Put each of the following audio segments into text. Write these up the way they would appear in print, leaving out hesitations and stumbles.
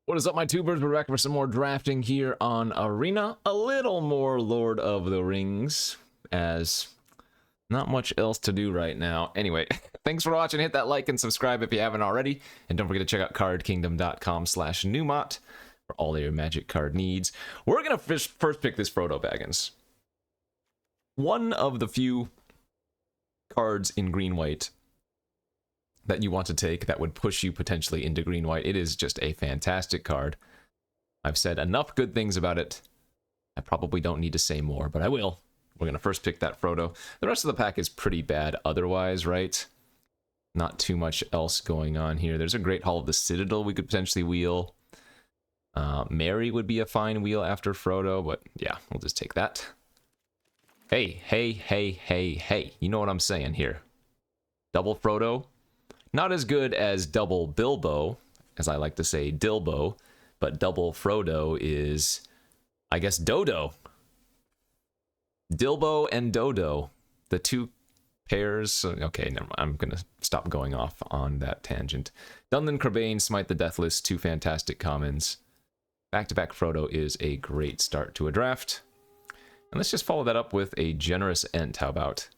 What is up, my tubers? We're back for some more drafting here on Arena. A little more Lord of the Rings, as not much else to do right now. Anyway, thanks for watching. Hit that like and subscribe if you haven't already. And don't forget to check out cardkingdom.com/Numot for all your magic card needs. We're going to first pick this Frodo Baggins. One of the few cards in green-white that you want to take that would push you potentially into green-white. It is just a fantastic card. I've said enough good things about it. I probably don't need to say more, but I will. We're going to first pick that Frodo. The rest of the pack is pretty bad otherwise, right? Not too much else going on here. There's a Great Hall of the Citadel we could potentially wheel. Mary would be a fine wheel after Frodo, but yeah, we'll just take that. Hey. You know what I'm saying here. Double Frodo. Not as good as double Bilbo, as I like to say, Dilbo, but double Frodo is, I guess, Dodo. Dilbo and Dodo, the two pairs. Okay, never mind. I'm going to stop going off on that tangent. Dunlin Crabane, Smite the Deathless, two fantastic commons. Back-to-back Frodo is a great start to a draft. And let's just follow that up with a generous Ent. How about?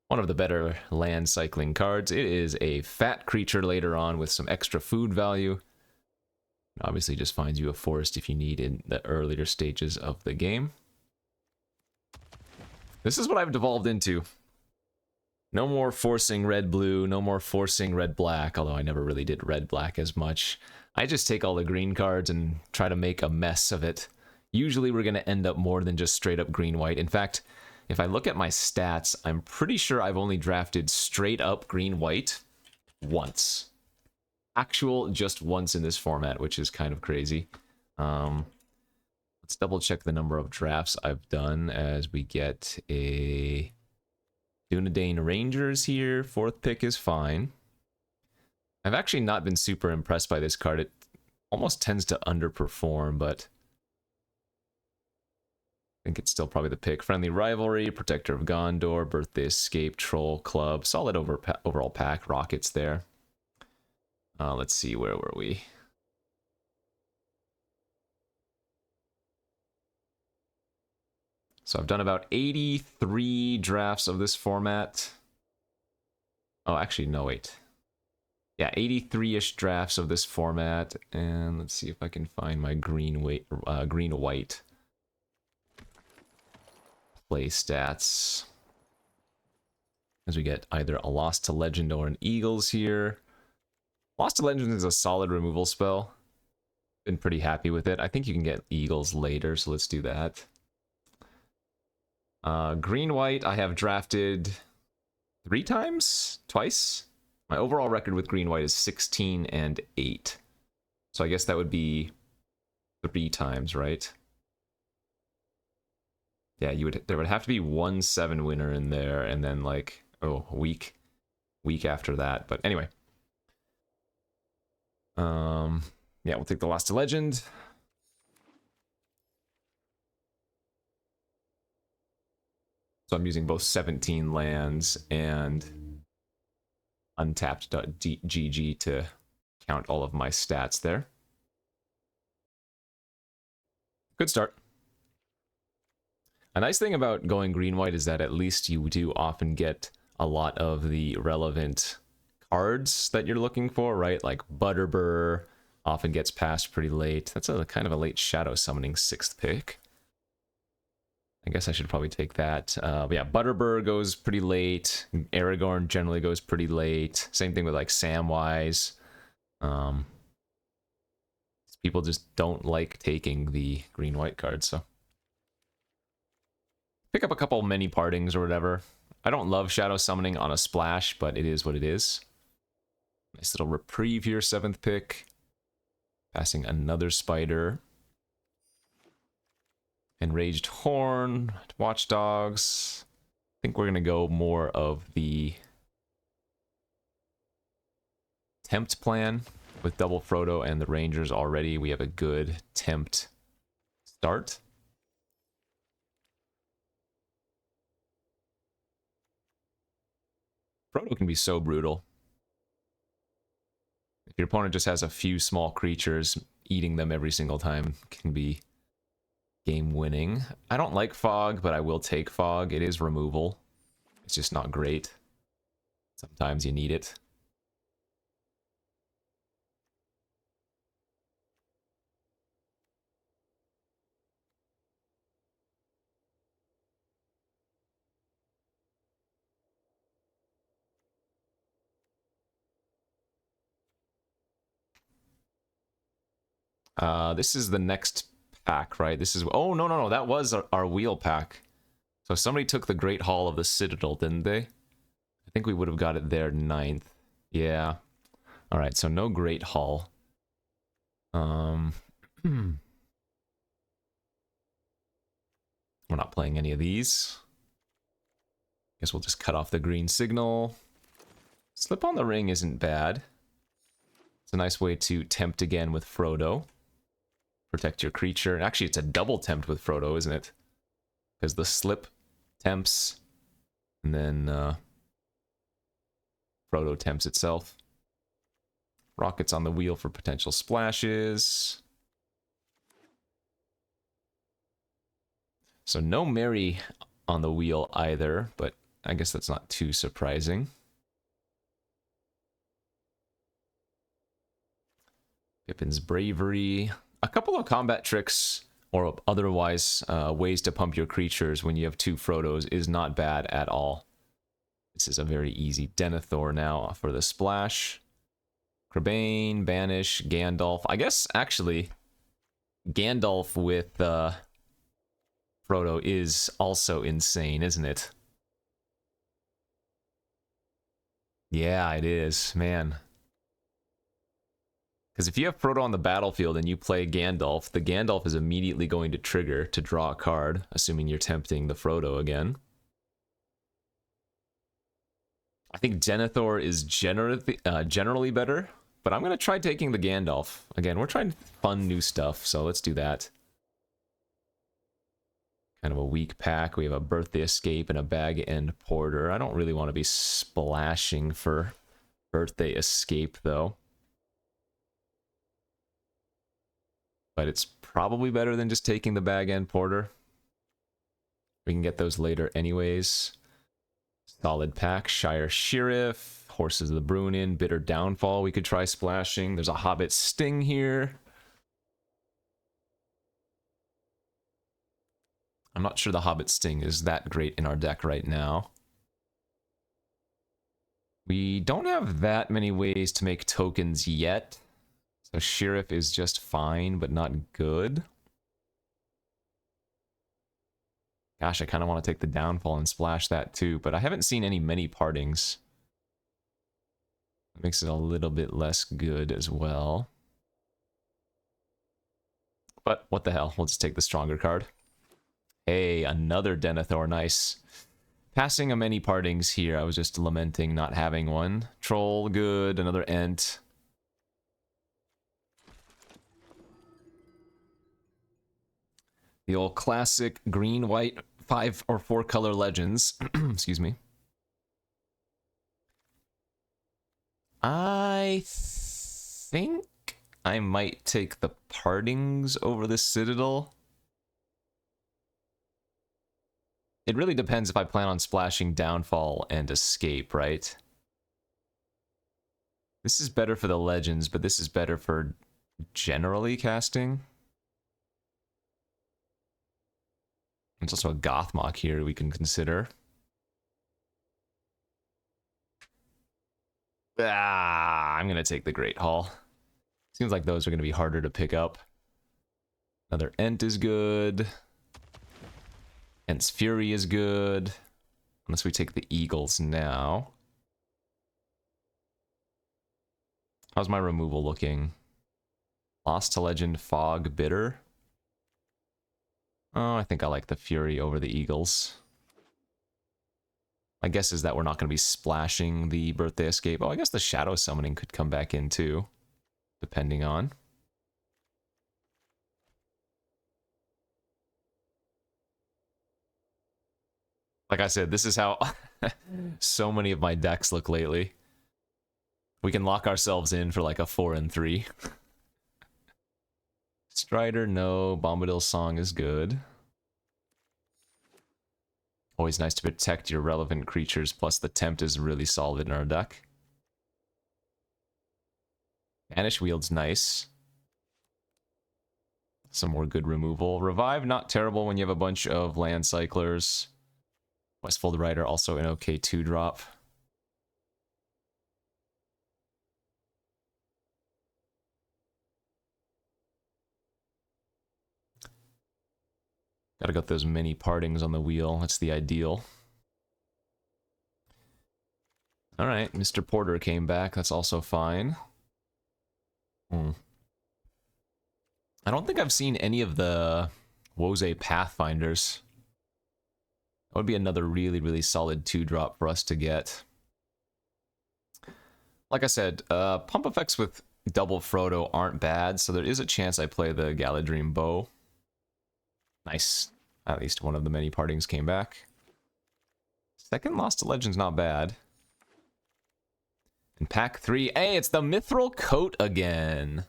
One of the better land cycling cards. It is a fat creature later on with some extra food value. It obviously just finds you a forest if you need in the earlier stages of the game. This is what I've devolved into. No more forcing red-blue, no more forcing red-black, although I never really did red-black as much. I just take all the green cards and try to make a mess of it. Usually we're going to end up more than just straight-up green-white. In fact, if I look at my stats, I'm pretty sure I've only drafted straight up green-white once. Actual just once in this format, which is kind of crazy. Let's double check the number of drafts I've done as we get a Dunedain Rangers here. Fourth pick is fine. I've actually not been super impressed by this card. It almost tends to underperform, but I think it's still probably the pick. Friendly Rivalry, Protector of Gondor, Birthday Escape, Troll Club. Solid overall pack. Rockets there. Let's see, where were we? So I've done about 83 drafts of this format. Oh, actually, no, wait. Yeah, 83-ish drafts of this format. And let's see if I can find my green-white play stats, as we get either a Lost to Legend or an Eagles here. Lost to Legend is a solid removal spell. Been pretty happy with it. I think you can get Eagles later, so let's do that. Green-white, I have drafted 3 times? Twice? My overall record with green-white is 16 and 8. So I guess that would be 3 times, right? Yeah, there would have to be 1 7 winner in there, and then like, oh, a week after that. But anyway. Yeah, we'll take the Lost to Legend. So I'm using both 17 lands and untapped.gg to count all of my stats there. Good start. A nice thing about going green-white is that at least you do often get a lot of the relevant cards that you're looking for, right? Like Butterbur often gets passed pretty late. That's a kind of a late Shadow Summoning 6th pick. I guess I should probably take that. But yeah, Butterbur goes pretty late. Aragorn generally goes pretty late. Same thing with like Samwise. People just don't like taking the green-white cards, so pick up a couple mini partings or whatever. I don't love Shadow Summoning on a splash, but it is what it is. Nice little reprieve here, 7th pick. Passing another Spider. Enraged Horn, Watchdogs. I think we're going to go more of the Tempt plan with double Frodo and the Rangers already. We have a good Tempt start. Frodo can be so brutal. If your opponent just has a few small creatures, eating them every single time can be game winning. I don't like fog, but I will take fog. It is removal. It's just not great. Sometimes you need it. This is the next pack, right? This is... Oh, no, no, no. That was our wheel pack. So somebody took the Great Hall of the Citadel, didn't they? I think we would have got it there 9th. Yeah. Alright, so no Great Hall. We're not playing any of these. Guess we'll just cut off the green signal. Slip on the Ring isn't bad. It's a nice way to tempt again with Frodo. Protect your creature. Actually, it's a double tempt with Frodo, isn't it? Because the slip tempts, and then Frodo tempts itself. Rockets on the wheel for potential splashes. So no Mary on the wheel either, but I guess that's not too surprising. Pippin's Bravery. A couple of combat tricks or otherwise ways to pump your creatures when you have 2 Frodos is not bad at all. This is a very easy Denethor now for the splash. Crebain, Banish, Gandalf. I guess, actually, Gandalf with Frodo is also insane, isn't it? Yeah, it is, man. Because if you have Frodo on the battlefield and you play Gandalf, the Gandalf is immediately going to trigger to draw a card, assuming you're tempting the Frodo again. I think Denethor is generally better, but I'm going to try taking the Gandalf. Again, we're trying fun new stuff, so let's do that. Kind of a weak pack. We have a Birthday Escape and a Bag End Porter. I don't really want to be splashing for Birthday Escape, though. But it's probably better than just taking the Bag End Porter. We can get those later anyways. Solid pack. Shire Sheriff. Horses of the Brunin. Bitter Downfall. We could try splashing. There's a Hobbit Sting here. I'm not sure the Hobbit Sting is that great in our deck right now. We don't have that many ways to make tokens yet. So Sheriff is just fine, but not good. Gosh, I kind of want to take the Downfall and splash that too, but I haven't seen many partings. It makes it a little bit less good as well. But what the hell, we'll just take the stronger card. Hey, another Denethor, nice. Passing a many partings here, I was just lamenting not having one. Troll, good, another Ent. The old classic green, white, 5 or 4 color legends. Excuse me. I think I might take the partings over the Citadel. It really depends if I plan on splashing Downfall and Escape, right? This is better for the legends, but this is better for generally casting. There's also a Gothmog here we can consider. I'm going to take the Great Hall. Seems like those are going to be harder to pick up. Another Ent is good. Ent's Fury is good. Unless we take the Eagles now. How's my removal looking? Lost to Legend, Fog, Bitter. Oh, I think I like the Fury over the Eagles. My guess is that we're not going to be splashing the Birthday Escape. Oh, I guess the Shadow Summoning could come back in too, depending on. Like I said, this is how so many of my decks look lately. We can lock ourselves in for like a 4 and 3. Strider, no. Bombadil's Song is good. Always nice to protect your relevant creatures, plus the tempt is really solid in our deck. Banish Wield's nice. Some more good removal. Revive, not terrible when you have a bunch of land cyclers. Westfold Rider, also an okay 2-drop. Gotta get those many partings on the wheel. That's the ideal. Alright, Mr. Porter came back. That's also fine. I don't think I've seen any of the Woze Pathfinders. That would be another really, really solid 2-drop for us to get. Like I said, pump effects with double Frodo aren't bad, so there is a chance I play the Galadrim Bow. Nice. At least one of the many partings came back. Second Lost to Legend's not bad. And pack 3, hey, it's the Mithril Coat again.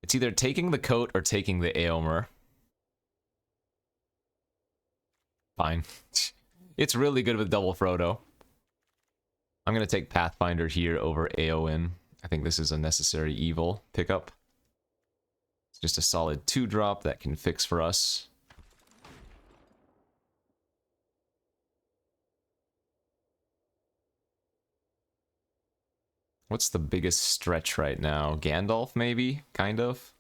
It's either taking the coat or taking the Aomer. Fine. It's really good with double Frodo. I'm going to take Pathfinder here over Aowen. I think this is a necessary evil pickup. It's just a solid 2-drop that can fix for us. What's the biggest stretch right now? Gandalf, maybe? Kind of?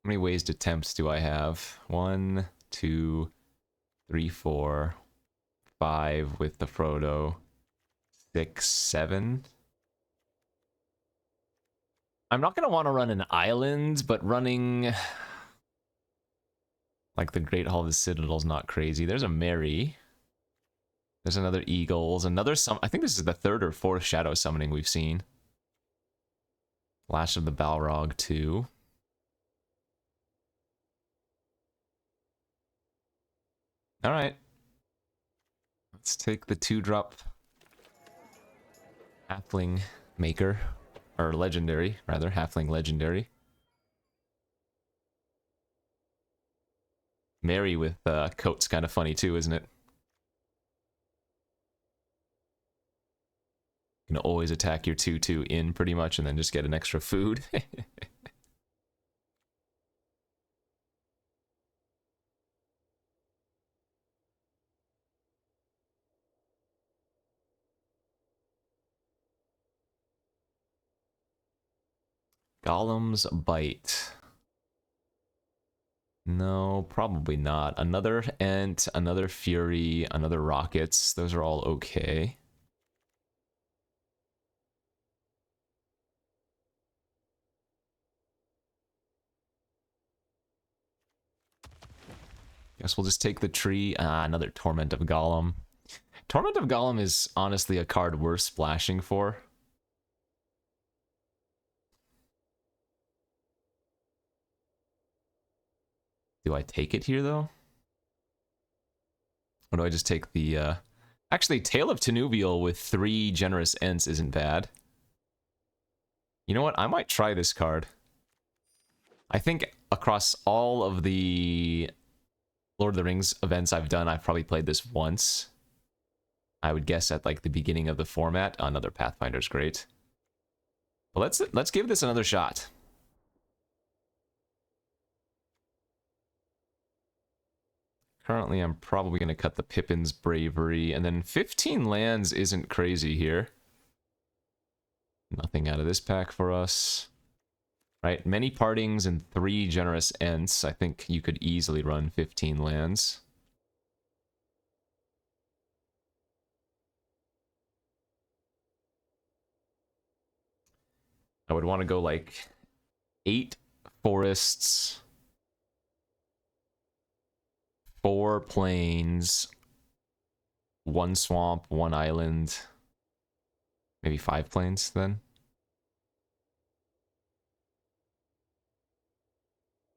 How many ways to tempt do I have? 1, 2, 3, 4, 5 with the Frodo. 6, 7. I'm not going to want to run an island, but running like the Great Hall of the Citadel's not crazy. There's a Mary. There's another Eagles. Another I think this is the 3rd or 4th Shadow Summoning we've seen. Lash of the Balrog 2. Alright. Let's take the 2-drop Halfling Maker. Or Legendary, rather. Halfling Legendary. Mary with coat's kind of funny too, isn't it? You can always attack your 2/2 in pretty much and then just get an extra food. Golem's Bite. No, probably not. Another Ent, another Fury, another Rockets. Those are all okay. Guess we'll just take the tree. Another Torment of Golem. Torment of Golem is honestly a card worth splashing for. Do I take it here, though? Or do I just take the, Actually, Tale of Tenuvial with 3 Generous Ents isn't bad. You know what? I might try this card. I think across all of the Lord of the Rings events I've done, I've probably played this once. I would guess at, like, the beginning of the format. Another Pathfinder's great. But let's give this another shot. Currently, I'm probably going to cut the Pippin's Bravery, and then 15 lands isn't crazy here. Nothing out of this pack for us. Right, many partings and 3 Generous Ents. I think you could easily run 15 lands. I would want to go like 8 forests, 4 plains, 1 swamp, 1 island, maybe 5 plains then.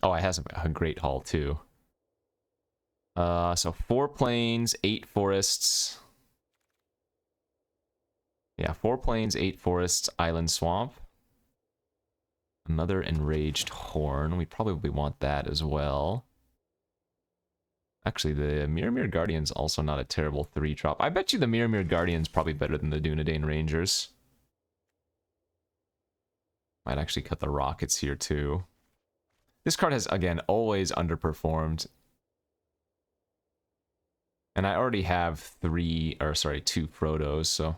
Oh, it has a great haul too. So 4 plains, 8 forests. Yeah, 4 plains, 8 forests, island swamp. Another enraged horn. We probably want that as well. Actually, the Mirror Guardian's also not a terrible 3-drop. I bet you the Mirror Guardian's probably better than the Dunedain Rangers. Might actually cut the rockets here too. This card has, again, always underperformed. And I already have 2 Frodos, so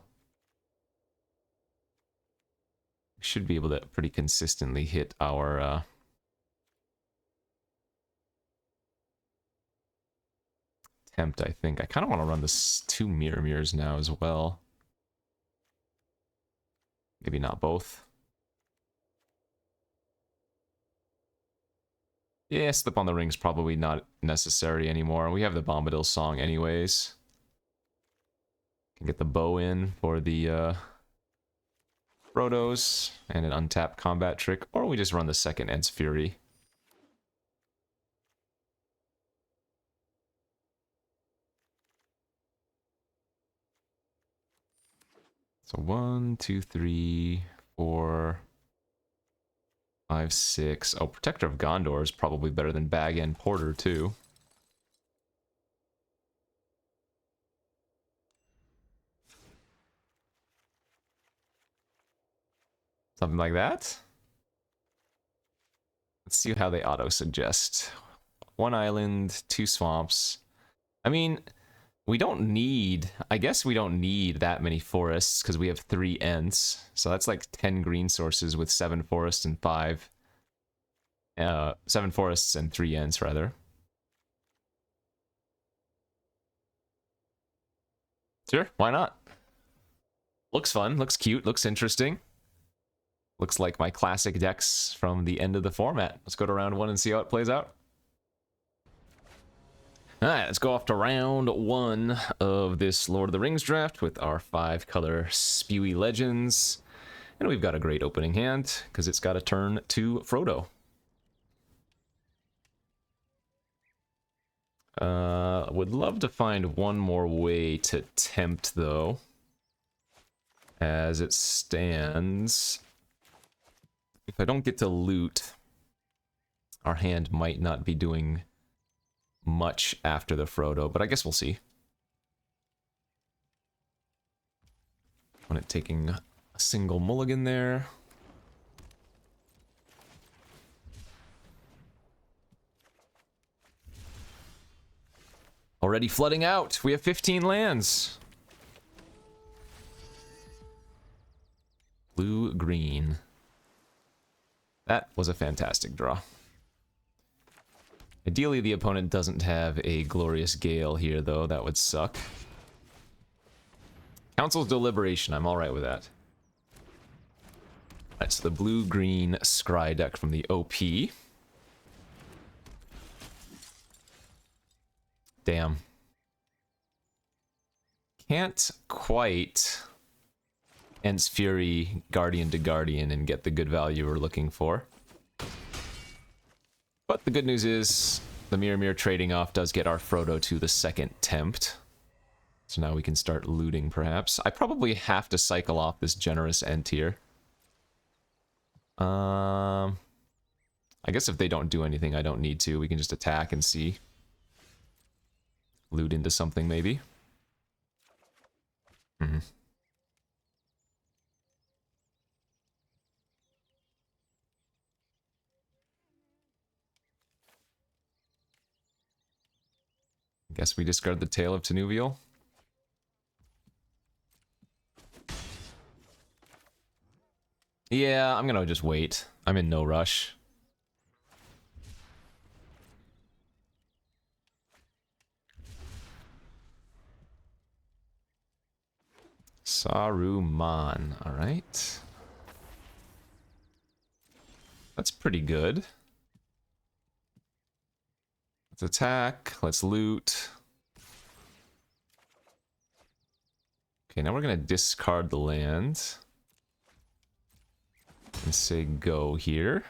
we should be able to pretty consistently hit our tempt, I think. I kind of want to run this 2 Mirrors now as well. Maybe not both. Yeah, Slip on the Ring's probably not necessary anymore. We have the Bombadil song anyways. Can get the bow in for the Frodos and an untapped combat trick, or we just run the second Ents Fury. So 1, 2, 3, 4, 5, 6. Oh, Protector of Gondor is probably better than Bag End Porter too. Something like that. Let's see how they auto-suggest. 1 island, 2 swamps. I mean, we don't need... I guess we don't need that many forests because we have 3 Ents. So that's like 10 green sources with 7 forests and 5... 7 forests and 3 Ents, rather. Sure, why not? Looks fun, looks cute, looks interesting. Looks like my classic decks from the end of the format. Let's go to round 1 and see how it plays out. Alright, let's go off to round 1 of this Lord of the Rings draft with our 5-color Spewy Legends. And we've got a great opening hand, because it's got a turn to Frodo. Would love to find one more way to tempt, though. As it stands, if I don't get to loot, our hand might not be doing much after the Frodo, but I guess we'll see. On it taking a single mulligan there. Already flooding out. We have 15 lands. Blue-green. That was a fantastic draw. Ideally, the opponent doesn't have a Glorious Gale here, though. That would suck. Council's Deliberation. I'm alright with that. Alright, so the blue-green Scry deck from the OP. Damn. Can't quite Ents Fury Guardian to Guardian and get the good value we're looking for. But the good news is the Mirror trading off does get our Frodo to the second tempt. So now we can start looting, perhaps. I probably have to cycle off this generous Ent here. I guess if they don't do anything, I don't need to. We can just attack and see. Loot into something, maybe. Guess we discard the Tale of Tenuvial. Yeah, I'm gonna just wait. I'm in no rush. Saruman, alright. That's pretty good. Let's attack, let's loot. Okay, now we're gonna discard the land. And say go here.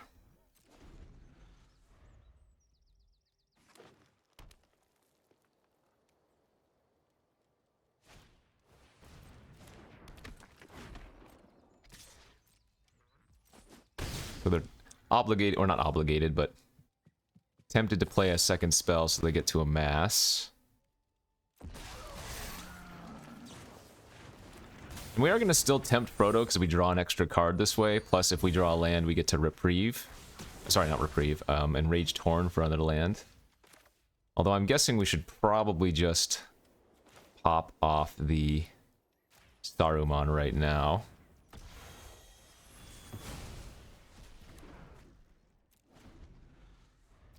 So they're obligated, or not obligated, but tempted to play a second spell so they get to amass. And we are going to still tempt Frodo because we draw an extra card this way. Plus, if we draw a land, we get to reprieve. Sorry, not reprieve. Enraged Horn for another land. Although I'm guessing we should probably just pop off the Saruman right now.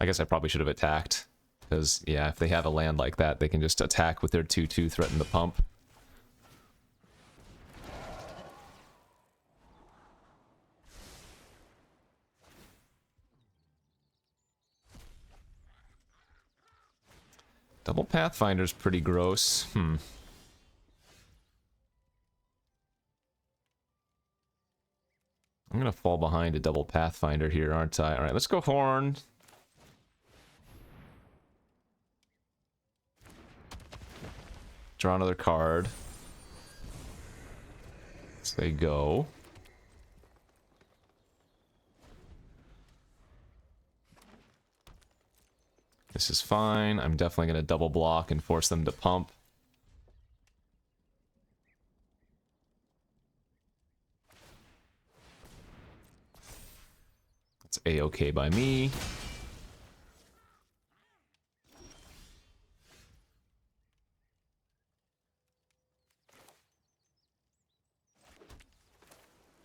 I guess I probably should have attacked. Because, yeah, if they have a land like that, they can just attack with their 2/2, threaten the pump. Double Pathfinder's pretty gross. I'm gonna fall behind a double Pathfinder here, aren't I? Alright, let's go Horn. Draw another card. Let's say go. This is fine. I'm definitely going to double block and force them to pump. That's a-okay by me.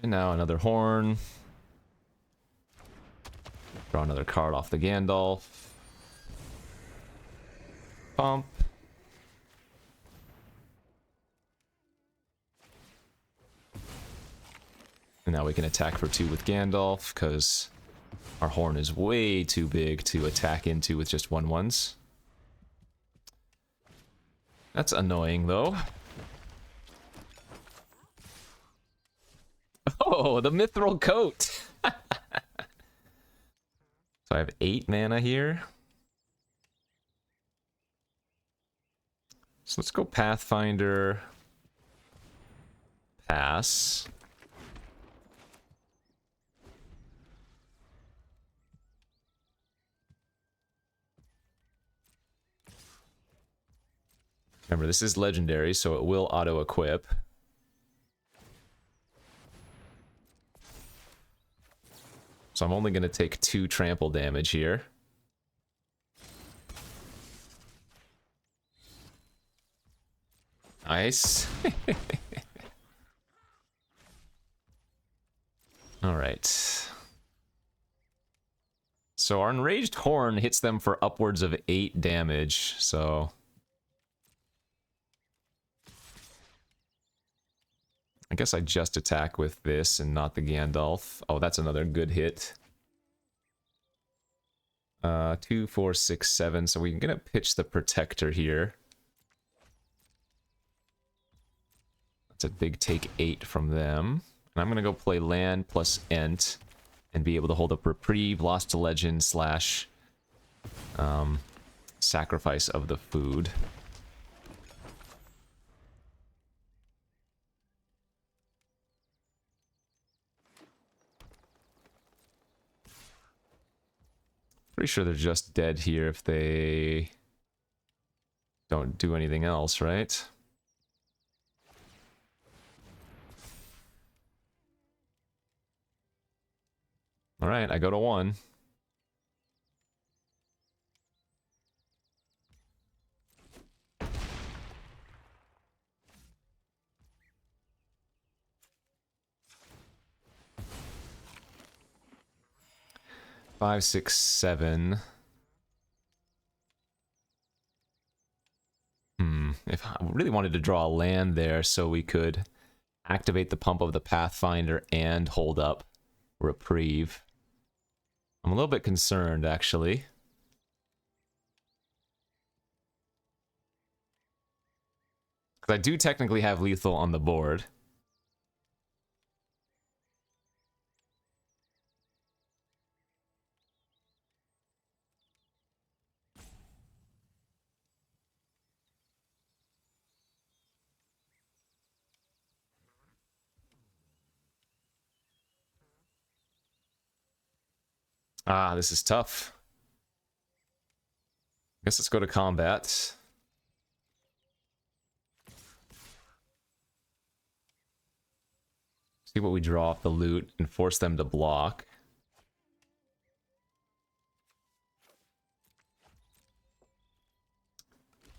And now another Horn. Draw another card off the Gandalf. Pump. And now we can attack for 2 with Gandalf, because our Horn is way too big to attack into with just 1/1s. That's annoying, though. Oh, the Mithril Coat! So I have 8 mana here. So let's go Pathfinder. Pass. Remember, this is legendary, so it will auto-equip. So I'm only going to take 2 trample damage here. Nice. Alright. So our Enraged Horn hits them for upwards of 8 damage, so... I guess I just attack with this and not the Gandalf. Oh, that's another good hit. 2, 4, 6, 7. So we're gonna pitch the Protector here. That's a big take 8 from them. And I'm gonna go play land plus Ent and be able to hold up Reprieve, Lost to Legend, slash Sacrifice of the Food. Pretty sure they're just dead here if they don't do anything else, right? Alright, I go to 1. Five, 6, 7. If I really wanted to draw a land there so we could activate the pump of the Pathfinder and hold up Reprieve. I'm a little bit concerned, actually. Because I do technically have lethal on the board. Ah, this is tough. Guess let's go to combat. See what we draw off the loot and force them to block.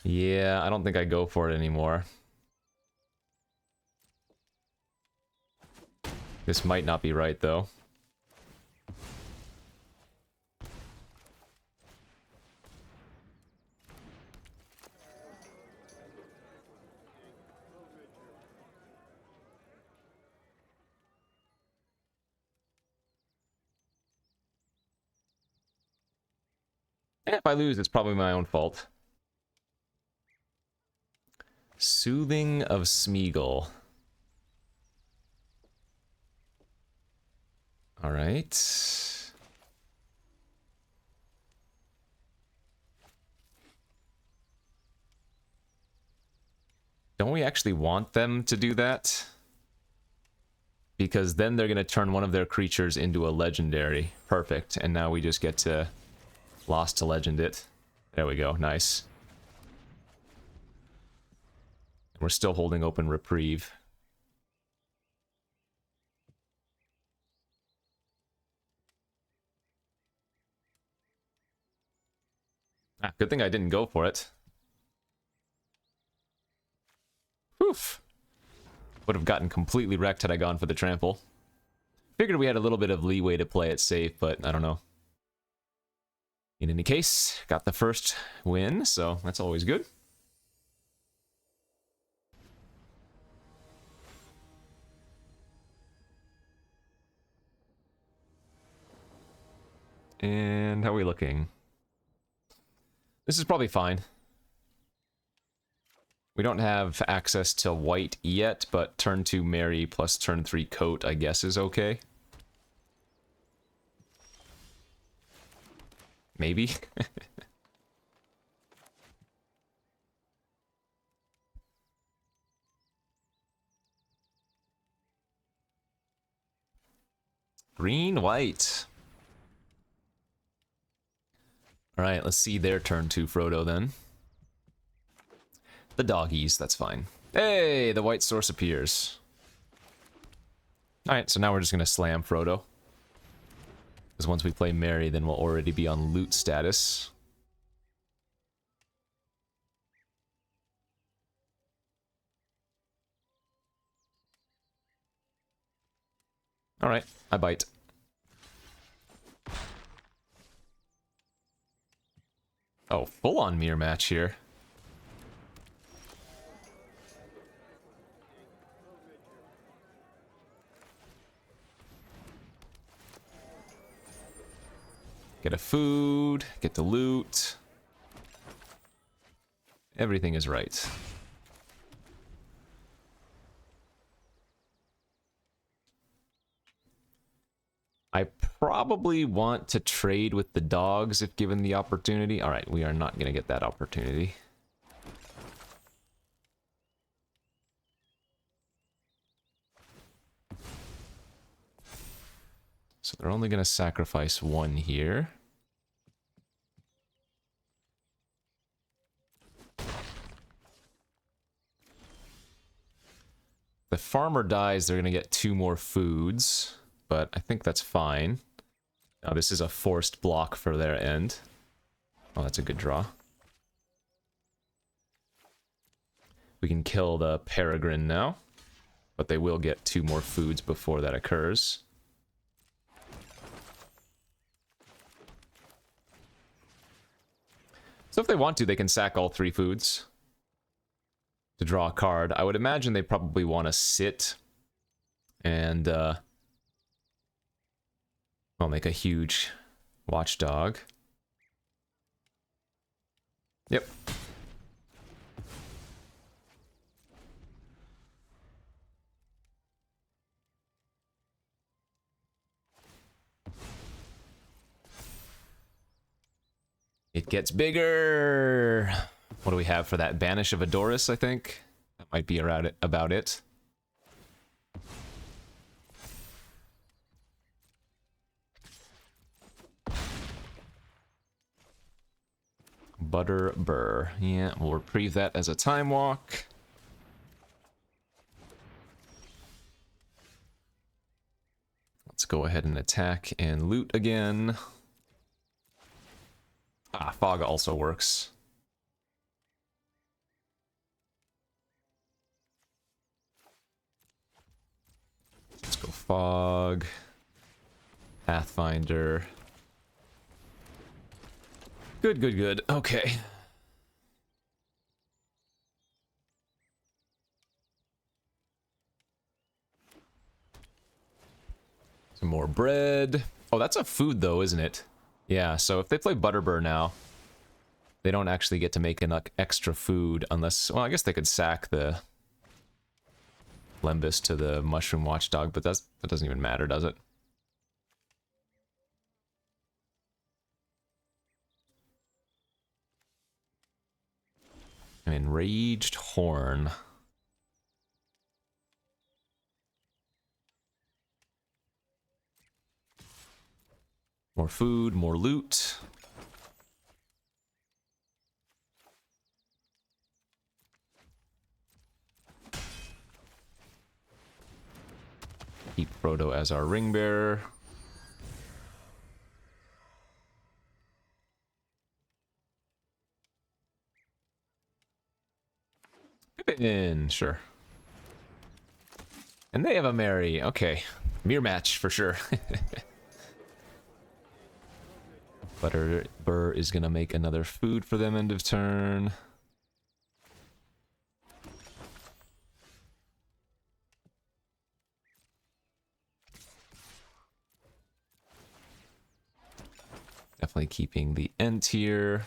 Yeah, I don't think I go for it anymore. This might not be right, though. If I lose, it's probably my own fault. Soothing of Smeagol. Alright. Don't we actually want them to do that? Because then they're going to turn one of their creatures into a legendary. Perfect. And now we just get to Lost to Legend it. There we go. Nice. We're still holding open Reprieve. Ah, good thing I didn't go for it. Oof. Would have gotten completely wrecked had I gone for the trample. Figured we had a little bit of leeway to play it safe, but I don't know. In any case, got the first win, so that's always good. And how are we looking? This is probably fine. We don't have access to white yet, but turn 2 Mary plus turn 3 Coat, I guess, is okay. Maybe? Green, white. Alright, let's see their turn 2 Frodo then. The doggies, that's fine. Hey, the white source appears. Alright, so now we're just gonna slam Frodo. Because once we play Mary, then we'll already be on loot status. Alright, I bite. Oh, full-on mirror match here. Get a food, get the loot. Everything is right. I probably want to trade with the dogs if given the opportunity. Alright, we are not going to get that opportunity. So they're only going to sacrifice 1 here. The farmer dies, they're going to get 2 more foods, but I think that's fine. Now this is a forced block for their end. Oh, that's a good draw. We can kill the Peregrine now, but they will get 2 more foods before that occurs. So if they want to, they can sack all 3 foods to draw a card. I would imagine they probably want to sit and I'll make a huge watchdog. Yep. It gets bigger. What do we have for that? Banish of Adoris, I think. That might be about it. Butter Burr. Yeah, we'll reprieve that as a time walk. Let's go ahead and attack and loot again. Ah, fog also works. Let's go fog. Pathfinder. Good, good, good. Okay. Some more bread. Oh, that's a food though, isn't it? Yeah, so if they play Butterbur now, they don't actually get to make an extra food unless... Well, I guess they could sack the Lembus to the Mushroom Watchdog, but that doesn't even matter, does it? An Enraged Horn. More food, more loot. Keep Frodo as our ring bearer. Pippin, sure. And they have a Mary. Okay. Mirror match for sure. Butterbur is gonna make another food for them end of turn. Definitely keeping the end tier.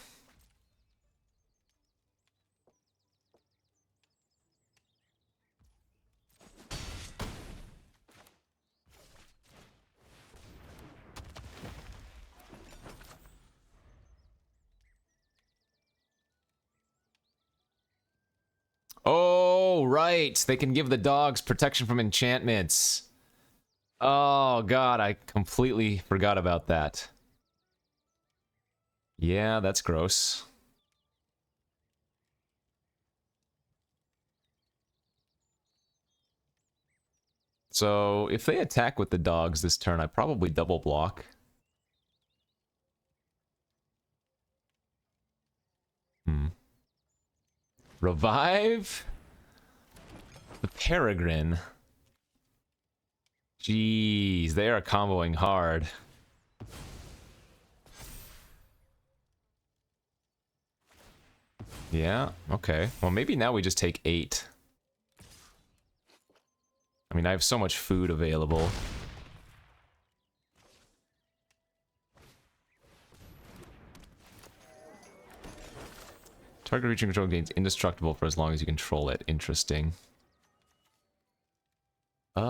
Oh, right. They can give the dogs protection from enchantments. Oh, God, I completely forgot about that. Yeah, that's gross. So, if they attack with the dogs this turn, I probably double block. Revive? The Peregrine. Jeez, they are comboing hard. Yeah, okay. Well, maybe now we just take 8. I mean, I have so much food available. Target reaching control gains indestructible for as long as you control it. Interesting. If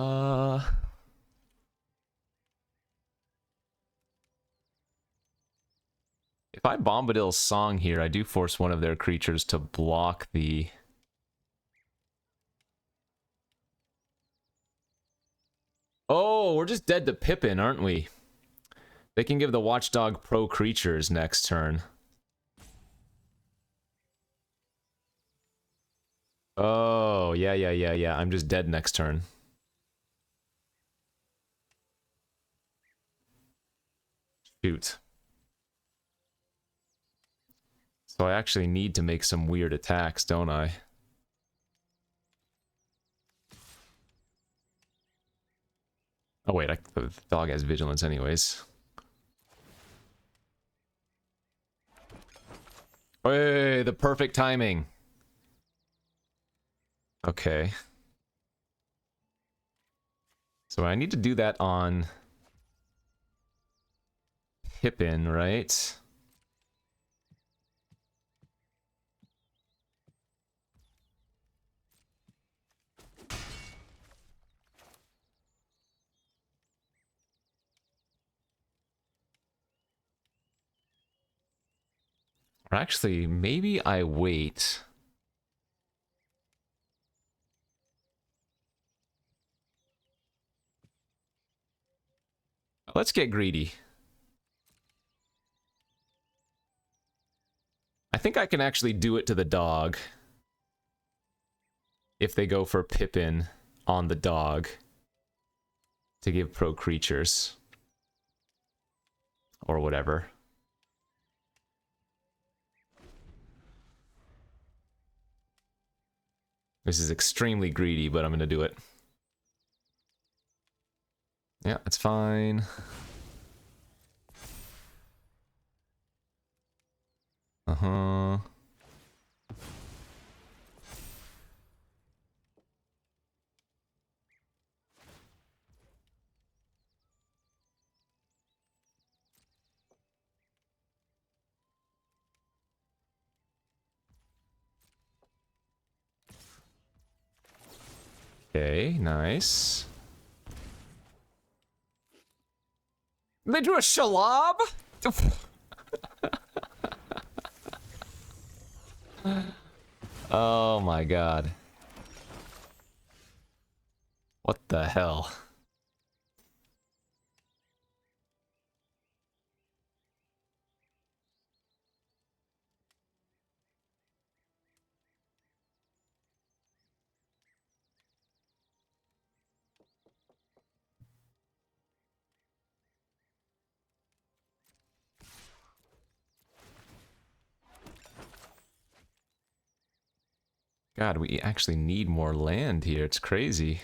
I Bombadil's Song here, I do force one of their creatures to block the... Oh, we're just dead to Pippin, aren't we? They can give the Watchdog Pro creatures next turn. Oh, yeah. I'm just dead next turn. Shoot. So I actually need to make some weird attacks, don't I? Oh wait, the dog has vigilance anyways. Hey, the perfect timing. Okay. So I need to do that on Pippin, right? Or actually, maybe I wait. Let's get greedy. I think I can actually do it to the dog. If they go for Pippin on the dog. To give pro creatures. Or whatever. This is extremely greedy, but I'm gonna do it. Yeah, that's fine. Uh-huh. Okay, nice. They drew a Shalab? Oh my god. What the hell? God, we actually need more land here. It's crazy.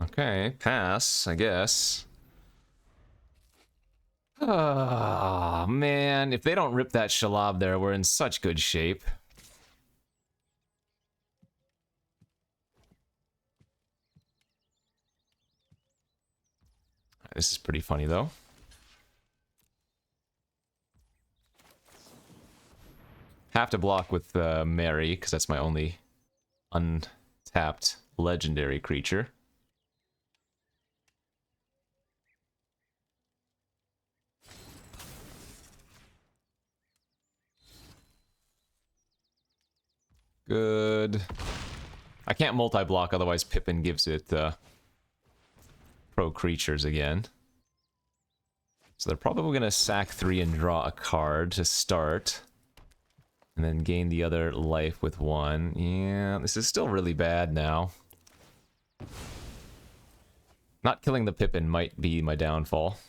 Okay, pass, I guess. Oh, man. If they don't rip that Shalab there, we're in such good shape. This is pretty funny, though. Have to block with Mary, because that's my only untapped legendary creature. Good. I can't multi-block, otherwise Pippin gives it pro creatures again. So they're probably going to sack 3 and draw a card to start. And then gain the other life with 1. Yeah, this is still really bad now. Not killing the Pippin might be my downfall.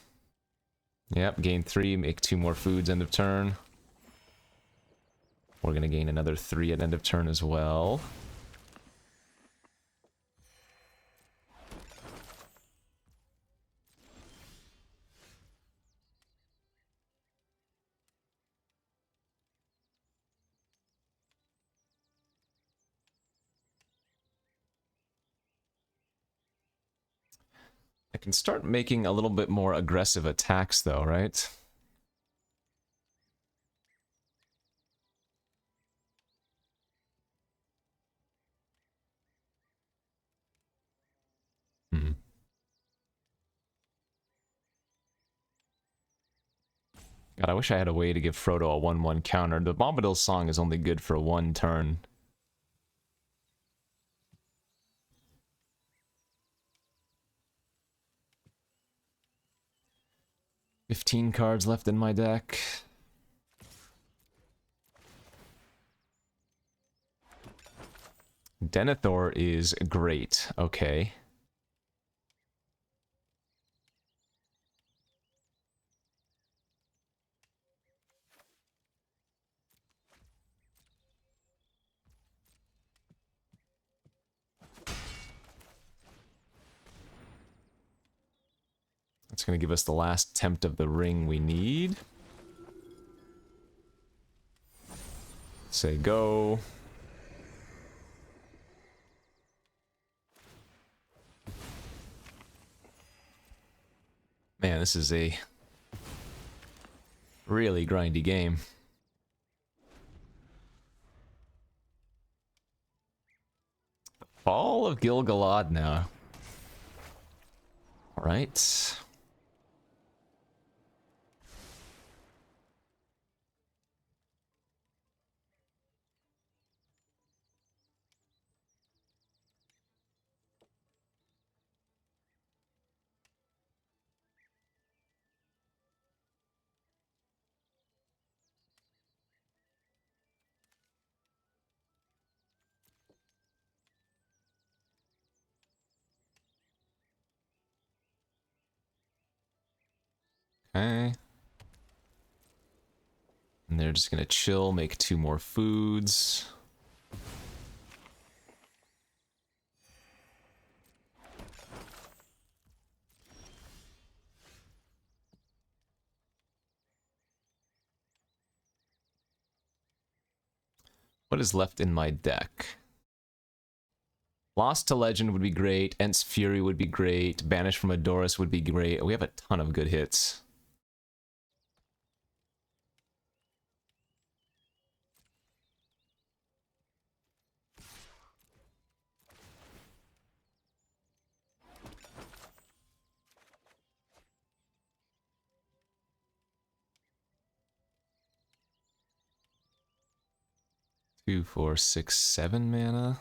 Yep, gain 3, make 2 more foods end of turn. We're going to gain another 3 at end of turn as well. I can start making a little bit more aggressive attacks though, right? Hmm. God, I wish I had a way to give Frodo a 1/1 counter. The Bombadil's song is only good for 1 turn. "15 cards left in my deck. Denethor is great. Okay. That's going to give us the last tempt of the ring we need. Say go. Man, this is a really grindy game. Fall of Gil-galad now. Alright. Okay. And they're just gonna chill, make 2 more foods. What is left in my deck? Lost to Legend would be great. Ent's Fury would be great. Banish from Adoris would be great. We have a ton of good hits. Two, 4, 6, 7 mana.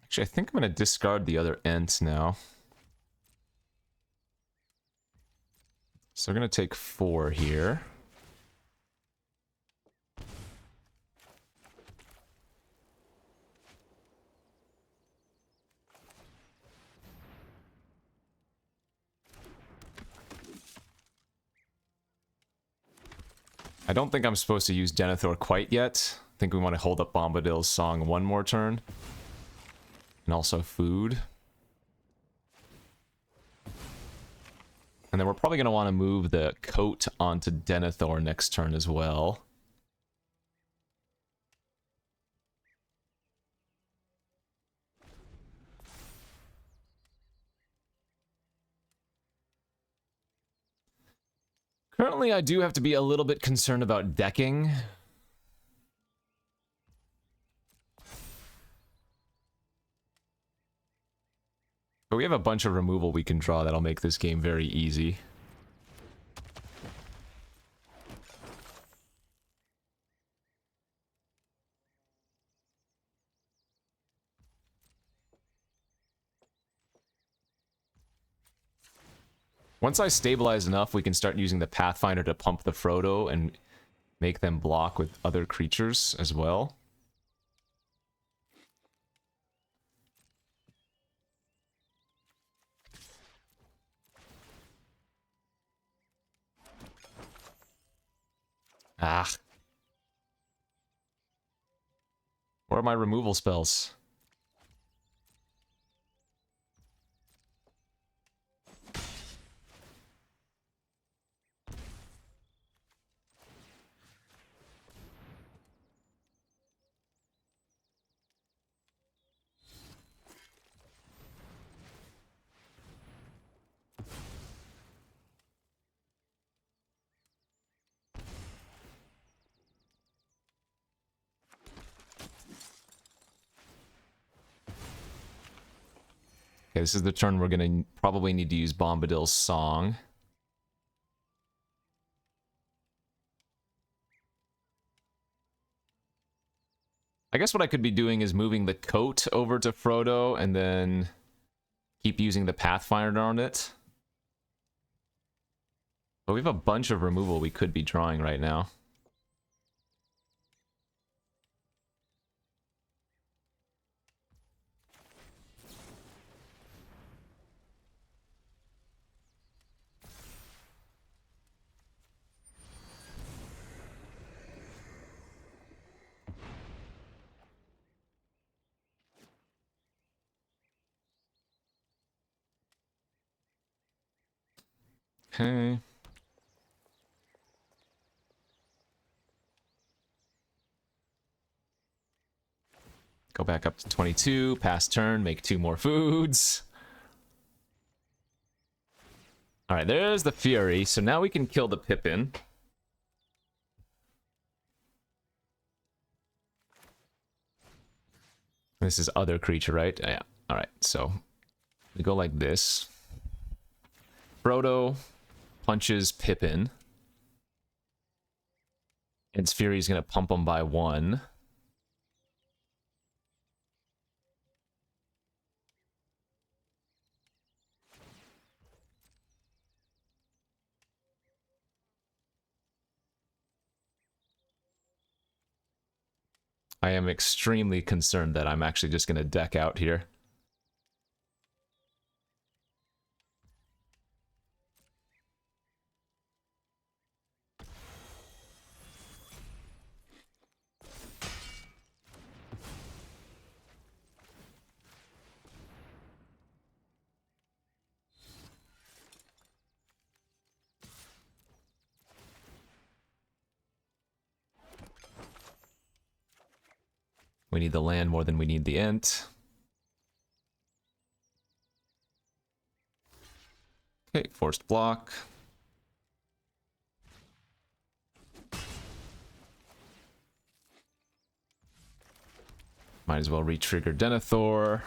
Actually, I think I'm going to discard the other Ents now. So we're going to take 4 here. I don't think I'm supposed to use Denethor quite yet. I think we want to hold up Bombadil's Song one more turn. And also food. And then we're probably going to want to move the coat onto Denethor next turn as well. Currently, I do have to be a little bit concerned about decking. But we have a bunch of removal we can draw that'll make this game very easy. Once I stabilize enough, we can start using the Pathfinder to pump the Frodo and make them block with other creatures as well. Ah. Where are my removal spells? Okay, this is the turn we're gonna probably need to use Bombadil's Song. I guess what I could be doing is moving the coat over to Frodo and then keep using the Pathfinder on it. But we have a bunch of removal we could be drawing right now. Okay. Go back up to 22, pass turn, make 2 more foods. Alright, there's the Fury, so now we can kill the Pippin. This is other creature, right? Yeah. Alright, so we go like this. Frodo punches Pippin. Its Fury is going to pump him by 1. I am extremely concerned that I'm actually just going to deck out here. We need the land more than we need the int. Okay, forced block. Might as well re-trigger Denethor.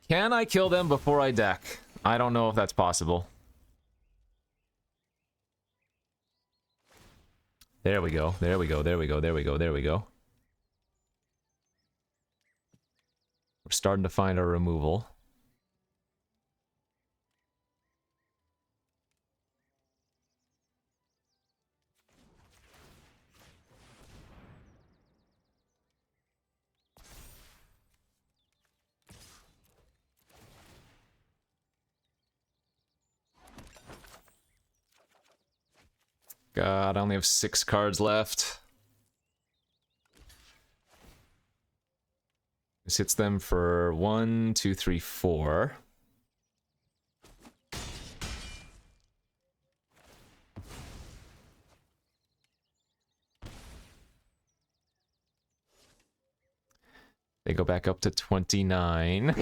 Can I kill them before I deck? I don't know if that's possible. There we go, there we go, there we go, there we go, there we go. We're starting to find our removal. God, I only have 6 cards left. This hits them for 1, 2, 3, 4. They go back up to 29.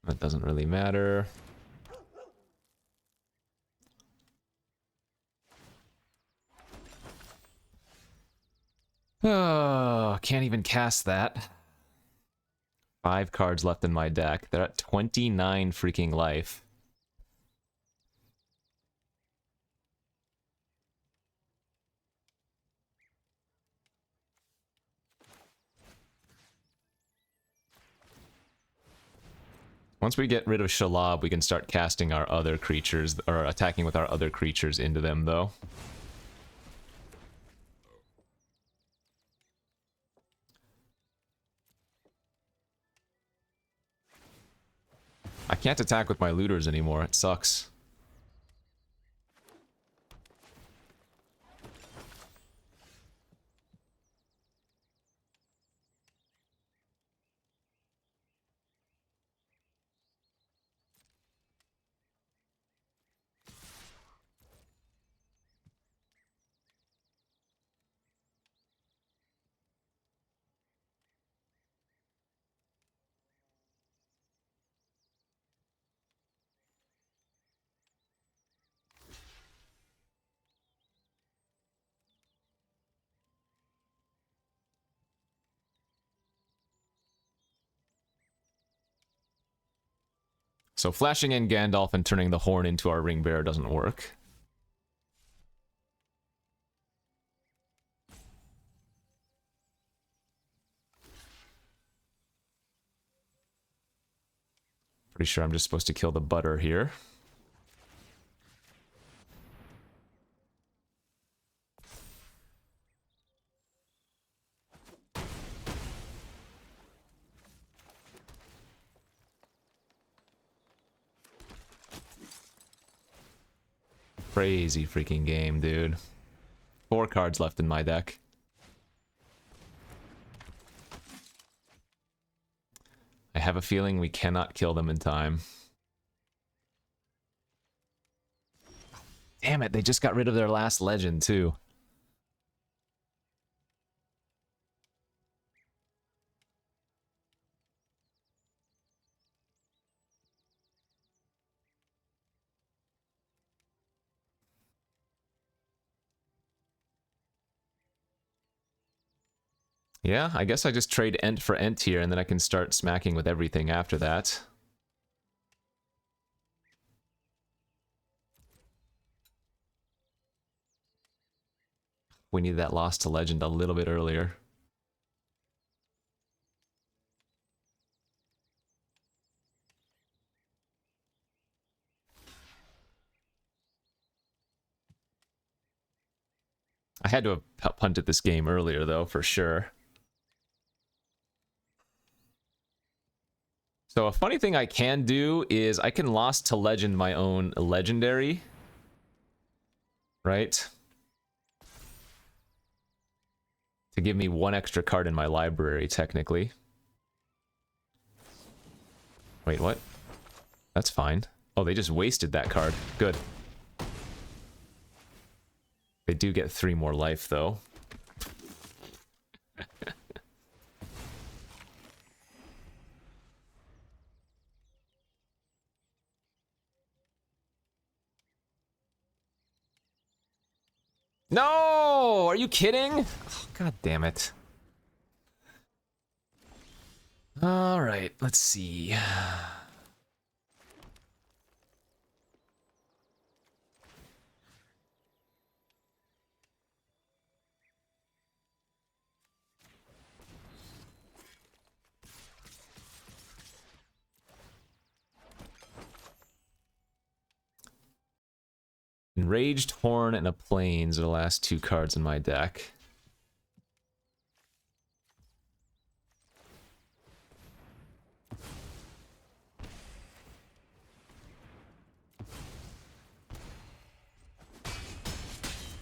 That doesn't really matter. Oh, can't even cast that. 5 cards left in my deck. They're at 29 freaking life. Once we get rid of Shalab, we can start casting our other creatures, or attacking with our other creatures into them, though. I can't attack with my looters anymore, it sucks. So flashing in Gandalf and turning the horn into our ring bearer doesn't work. Pretty sure I'm just supposed to kill the butter here. Crazy freaking game, dude. 4 cards left in my deck. I have a feeling we cannot kill them in time. Damn it, they just got rid of their last legend, too. Yeah, I guess I just trade Ent for Ent here, and then I can start smacking with everything after that. We needed that lost to legend a little bit earlier. I had to have punted this game earlier, though, for sure. So a funny thing I can do is I can lost to legend my own legendary. Right? To give me one extra card in my library, technically. Wait, what? That's fine. Oh, they just wasted that card. Good. They do get 3 more life, though. No! Are you kidding? Oh, God damn it. Alright, let's see. Enraged Horn and a Plains are the last 2 cards in my deck.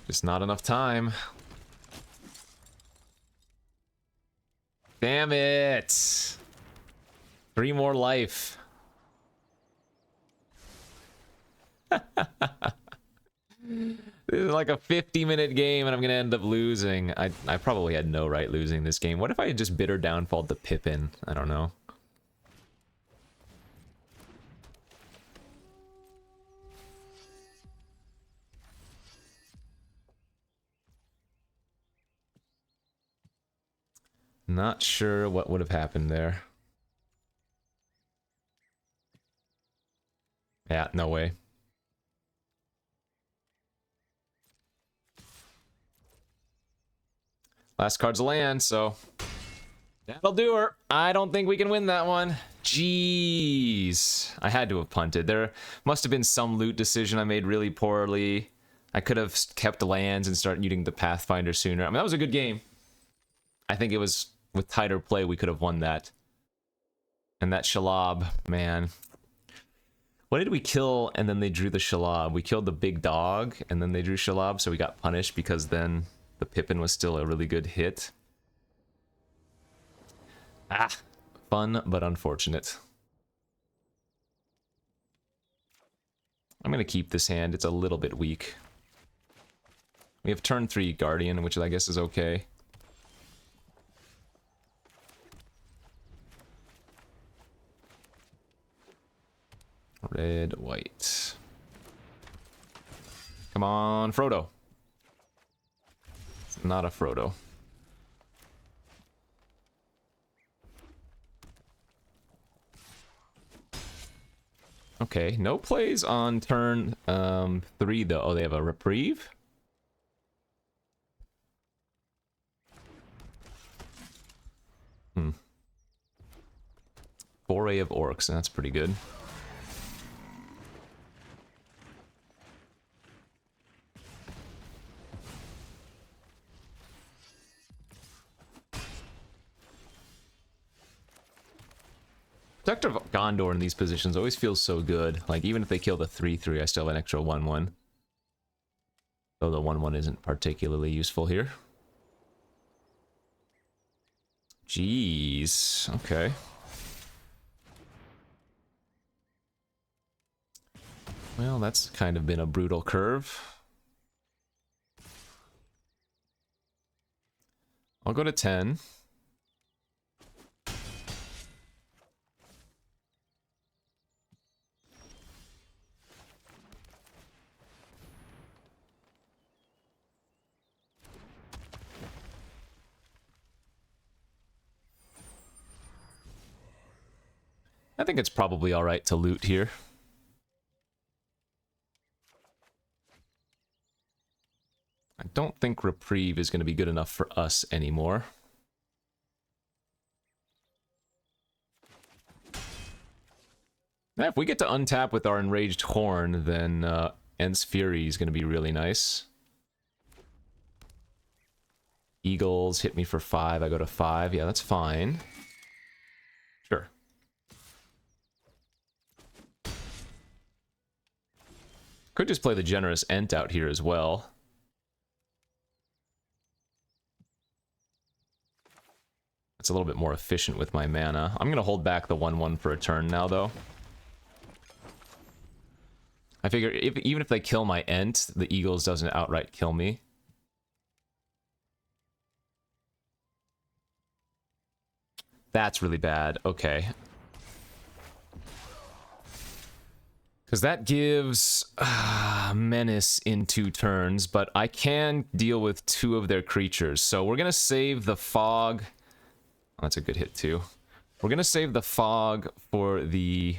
Just not enough time. Damn it! 3 more life. This is like a 50-minute game and I'm gonna end up losing. I probably had no right losing this game. What if I had just bitter downfalled the Pippin? I don't know. Not sure what would have happened there. Yeah, no way. Last card's a land, so that'll do her. I don't think we can win that one. Jeez. I had to have punted. There must have been some loot decision I made really poorly. I could have kept lands and started using the Pathfinder sooner. I mean, that was a good game. I think it was, with tighter play, we could have won that. And that Shalab, man. What did we kill and then they drew the Shalab? We killed the big dog and then they drew Shalab, so we got punished because then the Pippin was still a really good hit. Ah, fun but unfortunate. I'm gonna keep this hand. It's a little bit weak. We have turn 3 Guardian, which I guess is okay. Red, white. Come on, Frodo. It's not a Frodo. Okay, no plays on turn 3 though. Oh, they have a reprieve? Foray of Orcs, that's pretty good. Protector of Gondor in these positions always feels so good. Like, even if they kill the 3/3, I still have an extra 1/1. Though the 1/1 isn't particularly useful here. Jeez, okay. Well, that's kind of been a brutal curve. I'll go to 10. I think it's probably alright to loot here. don't think Reprieve is going to be good enough for us anymore. If we get to untap with our Enraged Horn, then Ent's Fury is going to be really nice. Eagles hit me for 5, I go to 5. Yeah, that's fine. Sure. Could just play the Generous Ent out here as well. It's a little bit more efficient with my mana. I'm going to hold back the 1/1 for a turn now, though. I figure even if they kill my Ent, the Eagles doesn't outright kill me. That's really bad. Okay. Because that gives Menace in 2 turns, but I can deal with 2 of their creatures. So we're going to save the Fog. Oh, that's a good hit, too. We're going to save the Fog for the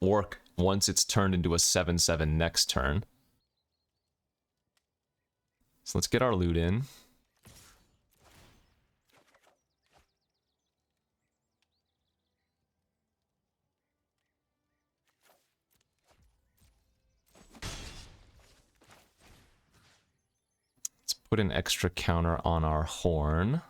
Orc once it's turned into a 7/7 next turn. So let's get our loot in. Let's put an extra counter on our horn.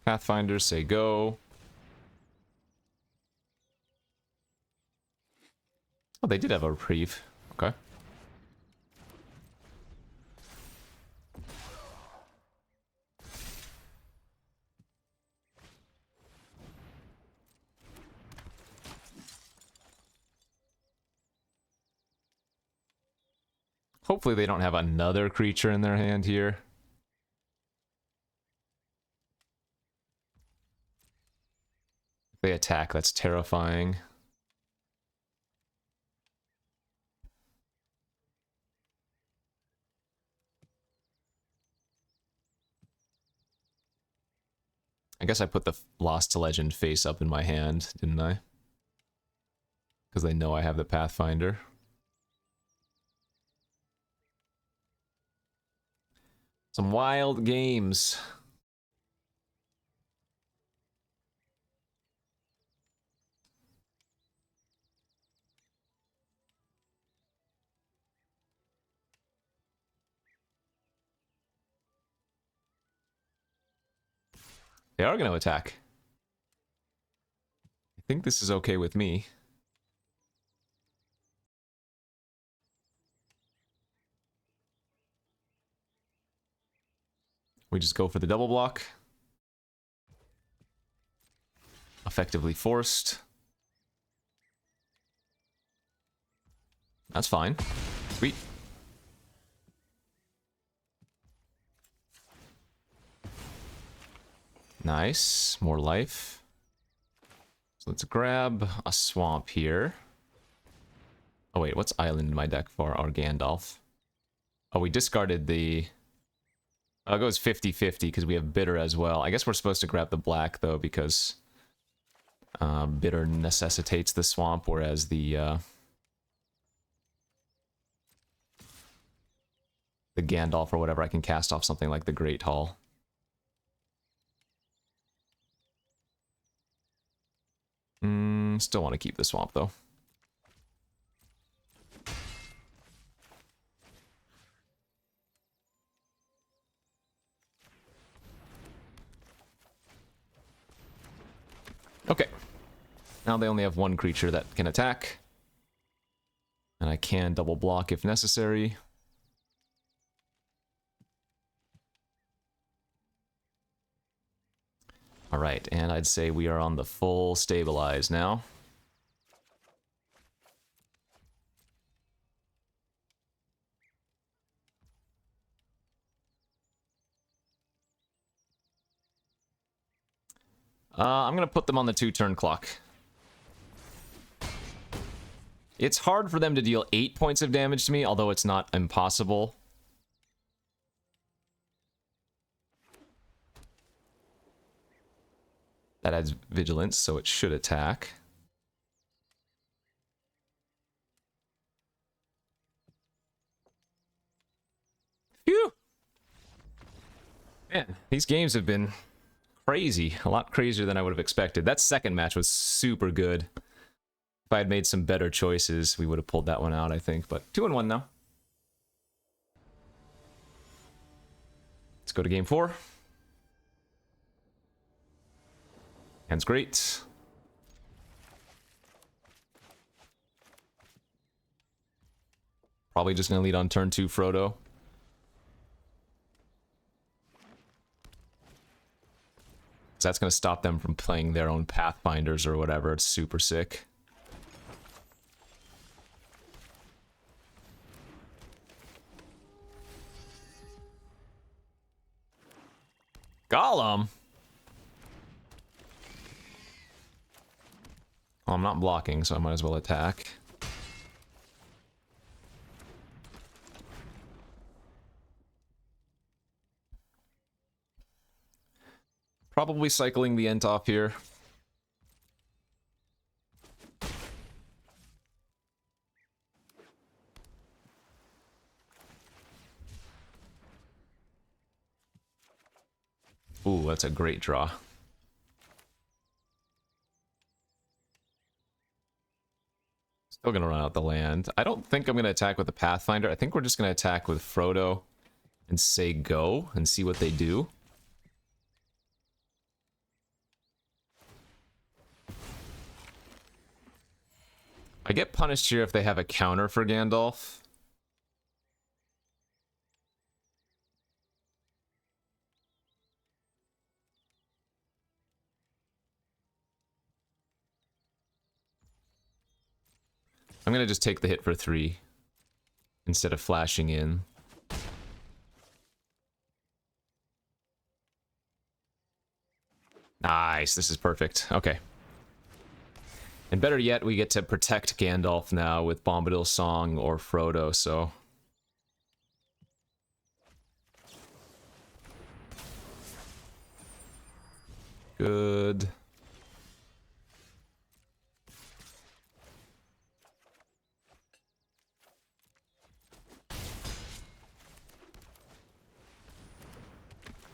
Pathfinders say go. Oh, they did have a reprieve. Okay. Hopefully they don't have another creature in their hand here. If they attack, that's terrifying. I guess I put the Lost to Legend face up in my hand, didn't I? Because they know I have the Pathfinder. Some wild games. They are going to attack. I think this is okay with me. We just go for the double block. Effectively forced. That's fine. Sweet. Nice. More life. So let's grab a swamp here. Oh wait, what's island in my deck for our Gandalf? Oh, we discarded the... Oh, it goes 50-50 because we have Bitter as well. I guess we're supposed to grab the black, though, because Bitter necessitates the swamp, whereas the Gandalf or whatever, I can cast off something like the Great Hall. Still want to keep the swamp, though. Okay. Now they only have 1 creature that can attack. And I can double block if necessary. Alright, and I'd say we are on the full stabilize now. I'm going to put them on the 2-turn clock. It's hard for them to deal 8 points of damage to me, although it's not impossible. That adds vigilance, so it should attack. Phew! Man, these games have been crazy. A lot crazier than I would have expected. That second match was super good. If I had made some better choices, we would have pulled that one out, I think. But 2-1 now. Let's go to game 4. Hand's great. Probably just going to lead on turn 2 Frodo. That's going to stop them from playing their own Pathfinders or whatever. It's super sick. Gollum? Oh, I'm not blocking, so I might as well attack. Probably cycling the Ent off here. Ooh, that's a great draw. Still gonna run out the land. I don't think I'm gonna attack with the Pathfinder. I think we're just gonna attack with Frodo and say go and see what they do. I get punished here if they have a counter for Gandalf. I'm gonna just take the hit for 3 instead of flashing in. Nice, this is perfect. Okay. And better yet, we get to protect Gandalf now with Bombadil's Song or Frodo, so... Good.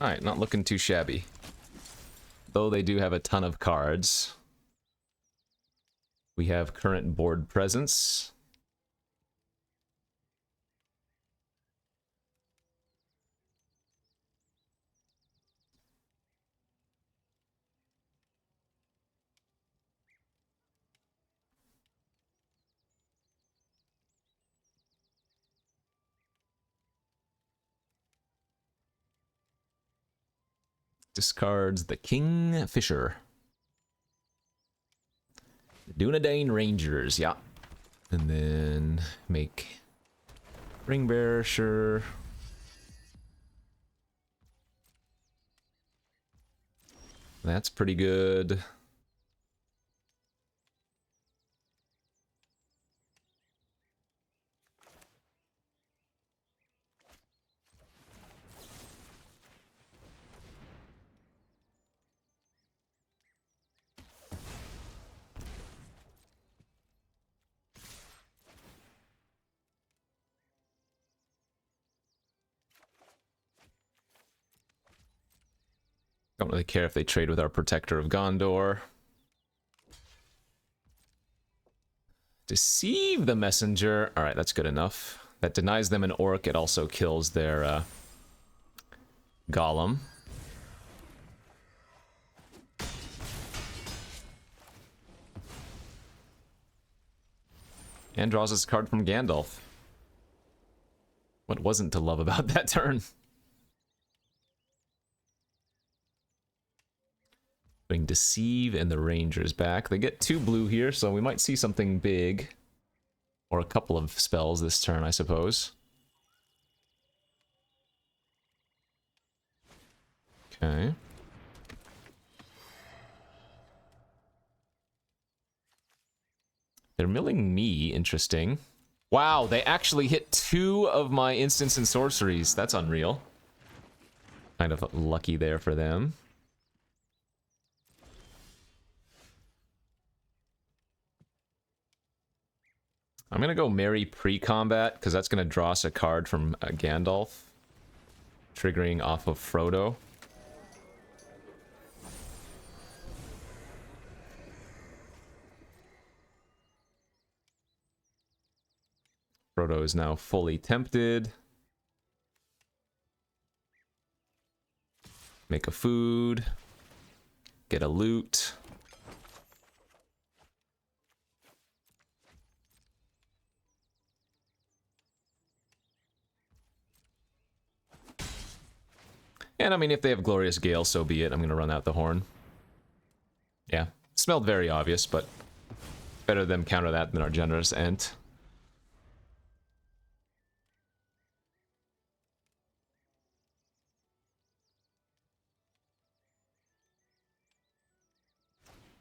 Alright, not looking too shabby. Though they do have a ton of cards. We have current board presence. Discards the Kingfisher. Dunedain Rangers, yeah. And then make Ringbearer, sure. That's pretty good. Don't really care if they trade with our Protector of Gondor. Deceive the Messenger. Alright, that's good enough. That denies them an Orc. It also kills their Golem. And draws us a card from Gandalf. What wasn't to love about that turn? Bring Deceive and the Rangers back. They get 2 blue here, so we might see something big. Or a couple of spells this turn, I suppose. Okay. They're milling me. Interesting. Wow, they actually hit 2 of my instants and sorceries. That's unreal. Kind of lucky there for them. I'm gonna go Merry pre-combat, because that's gonna draw us a card from Gandalf. Triggering off of Frodo. Frodo is now fully tempted. Make a food. Get a loot. And I mean, if they have Glorious Gale, so be it. I'm going to run out the horn. Yeah, smelled very obvious, but better them counter that than our Generous Ent.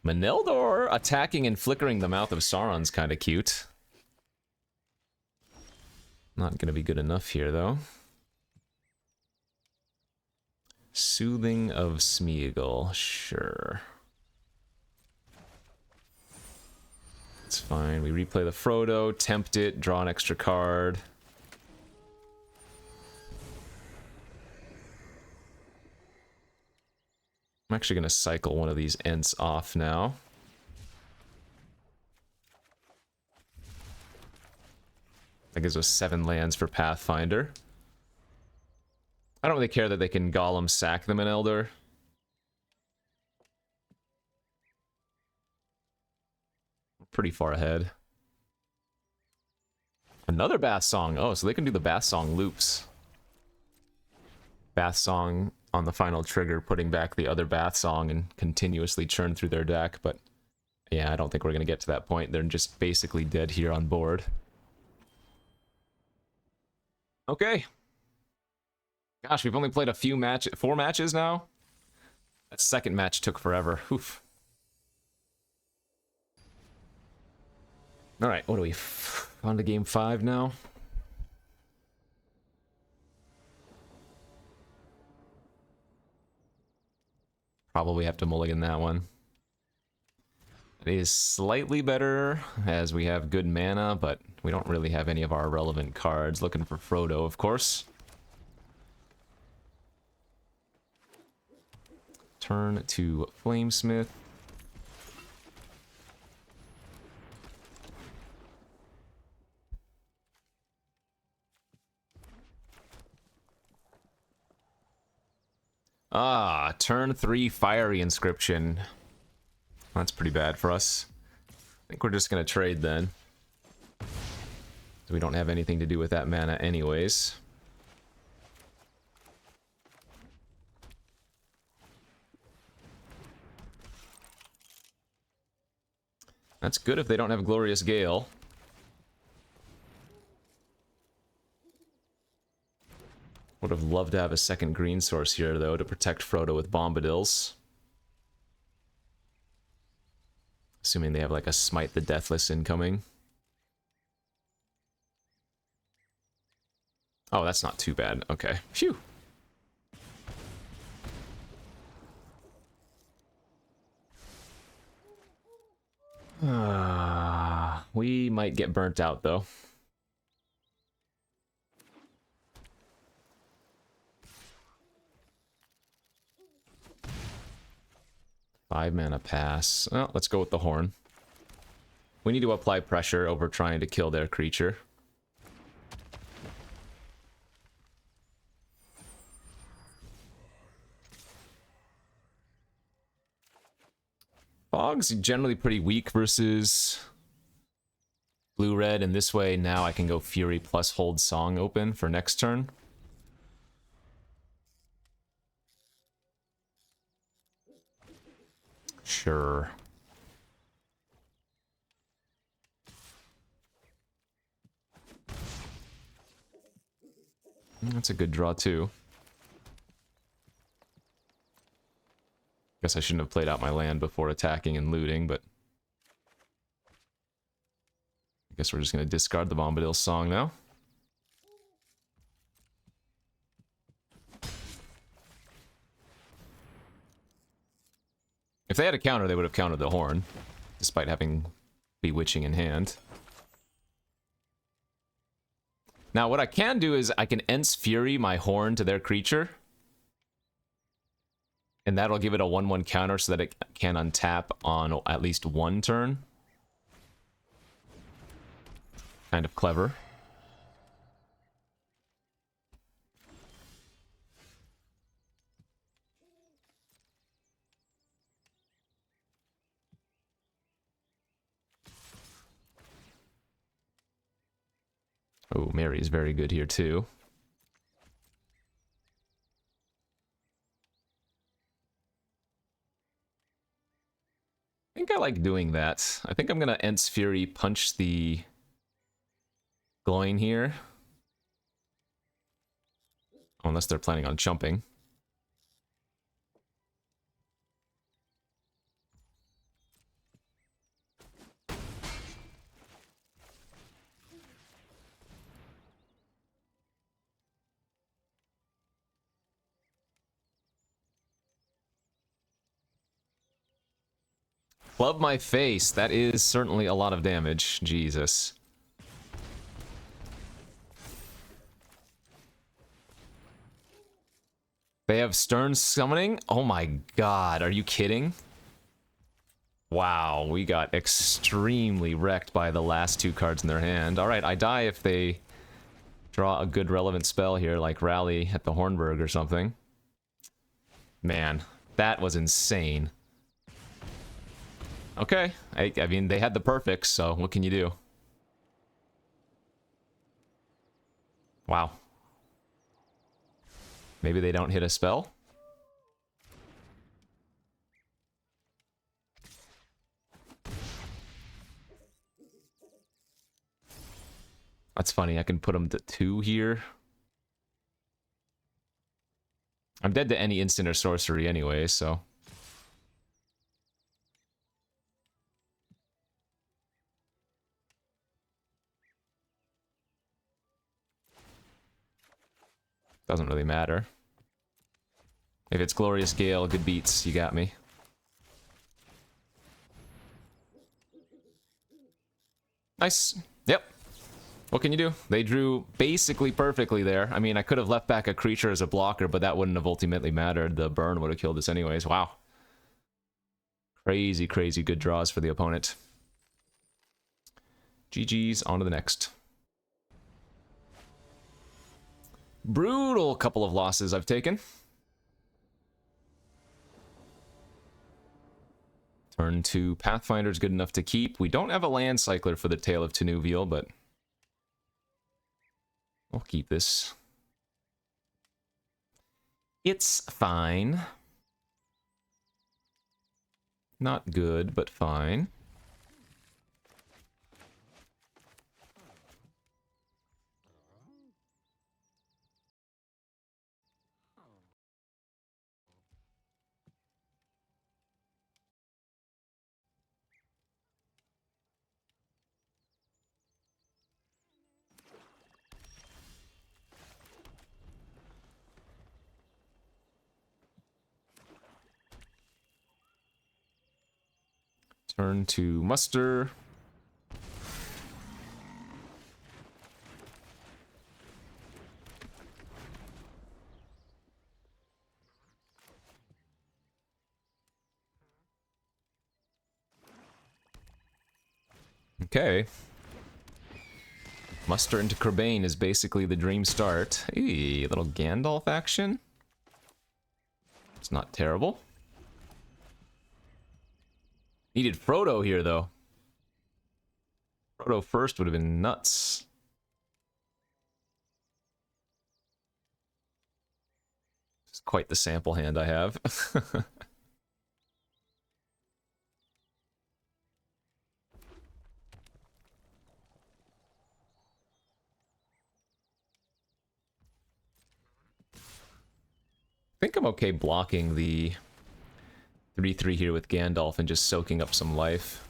Meneldor attacking and flickering the mouth of Sauron's kind of cute. Not going to be good enough here, though. Soothing of Smeagol, sure. It's fine. We replay the Frodo, tempt it, draw an extra card. I'm actually going to cycle one of these Ents off now. That gives us 7 lands for Pathfinder. I don't really care that they can Golem sack them in Elder. Pretty far ahead. Another Bath Song. Oh, so they can do the Bath Song loops. Bath Song on the final trigger, putting back the other Bath Song and continuously churn through their deck, but yeah, I don't think we're going to get to that point. They're just basically dead here on board. Okay. Gosh, we've only played a few 4 matches now? That second match took forever. Oof. Alright, what are we? On to game 5 now? Probably have to mulligan that one. It is slightly better, as we have good mana, but we don't really have any of our relevant cards. Looking for Frodo, of course. Turn to Flamesmith. Ah, turn 3 Fiery Inscription. That's pretty bad for us. I think we're just going to trade then. We don't have anything to do with that mana anyways. That's good if they don't have Glorious Gale. Would have loved to have a second green source here, though, to protect Frodo with Bombadils. Assuming they have, like, a Smite the Deathless incoming. Oh, that's not too bad. Okay. Phew. We might get burnt out, though. Five mana pass. Well, let's go with the horn. We need to apply pressure over trying to kill their creature. Fog's generally pretty weak versus blue-red, and this way now I can go Fury plus hold Song open for next turn. Sure. That's a good draw, too. Guess I shouldn't have played out my land before attacking and looting, but... Guess we're just going to discard the Bombadil Song now. If they had a counter, they would have countered the Horn, despite having Bewitching in hand. Now, what I can do is I can Ents Fury my Horn to their creature. And that'll give it a 1/1 counter so that it can untap on at least one turn. Kind of clever. Oh, Mary is very good here too. I think I like doing that. I think I'm gonna Ents Fury punch the Gloin here. Unless they're planning on jumping. Club my face. That is certainly a lot of damage. Jesus. They have Stern Summoning? Oh my god, are you kidding? Wow, we got extremely wrecked by the last two cards in their hand. Alright, I die if they draw a good relevant spell here, like Rally at the Hornburg or something. Man, that was insane. Okay, I mean, they had the perfects, so what can you do? Wow. Maybe they don't hit a spell? That's funny, I can put them to 2 here. I'm dead to any instant or sorcery anyway, so... Doesn't really matter. If it's Glorious Gale, good beats, you got me. Nice. Yep. What can you do? They drew basically perfectly there. I mean, I could have left back a creature as a blocker, but that wouldn't have ultimately mattered. The burn would have killed us anyways. Wow. Crazy, crazy good draws for the opponent. GG's, on to the next. Brutal couple of losses I've taken. Turn 2 Pathfinder's good enough to keep. We don't have a land cycler for the Tale of Tenuvial, but we'll keep this. It's fine. Not good, but fine. Turn to Muster. Okay. Muster into Kerbane is basically the dream start. Hey, a little Gandalf action. It's not terrible. Needed Frodo here, though. Frodo first would have been nuts. It's quite the sample hand I have. I think I'm okay blocking the 3/3 here with Gandalf and just soaking up some life.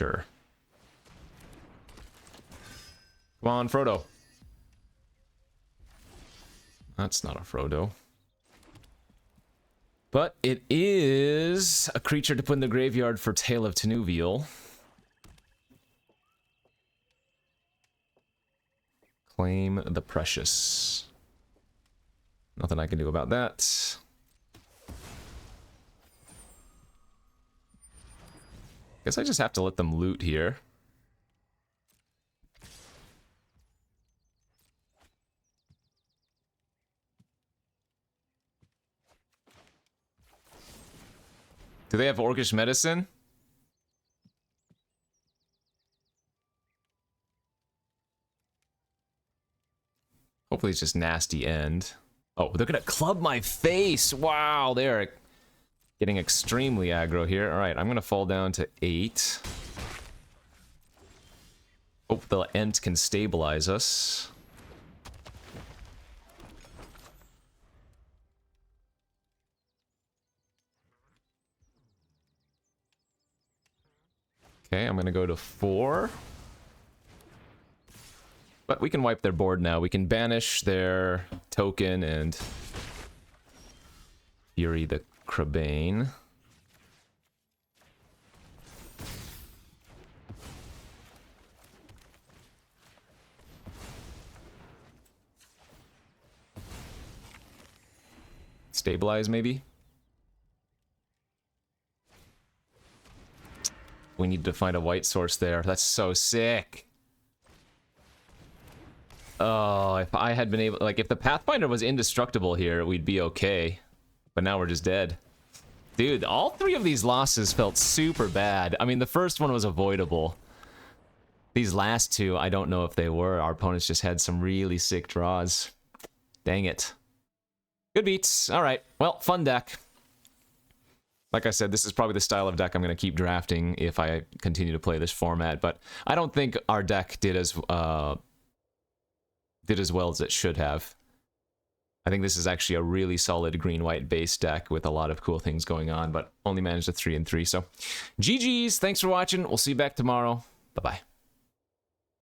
Sure. Come on, Frodo. That's not a Frodo. But it is a creature to put in the graveyard for Tale of Tenuvial. Claim the Precious. Nothing I can do about that. Guess I just have to let them loot here. Do they have Orcish Medicine? Hopefully it's just Nasty End. Oh, they're gonna club my face! Wow, they're getting extremely aggro here. Alright, I'm gonna fall down to 8. Hope the Ent can stabilize us. Okay, I'm gonna go to 4. But we can wipe their board now. We can banish their token and Fury the Crabane. Stabilize, maybe? We need to find a white source there. That's so sick. Oh, if I had been able... Like, if the Pathfinder was indestructible here, we'd be okay. But now we're just dead. Dude, all 3 of these losses felt super bad. I mean, the first one was avoidable. These last 2, I don't know if they were. Our opponents just had some really sick draws. Dang it. Good beats. Alright. Well, fun deck. Like I said, this is probably the style of deck I'm going to keep drafting if I continue to play this format. But I don't think our deck did as well as it should have. I think this is actually a really solid green-white base deck with a lot of cool things going on, but only managed a 3-3. So, GG's. Thanks for watching. We'll see you back tomorrow. Bye-bye.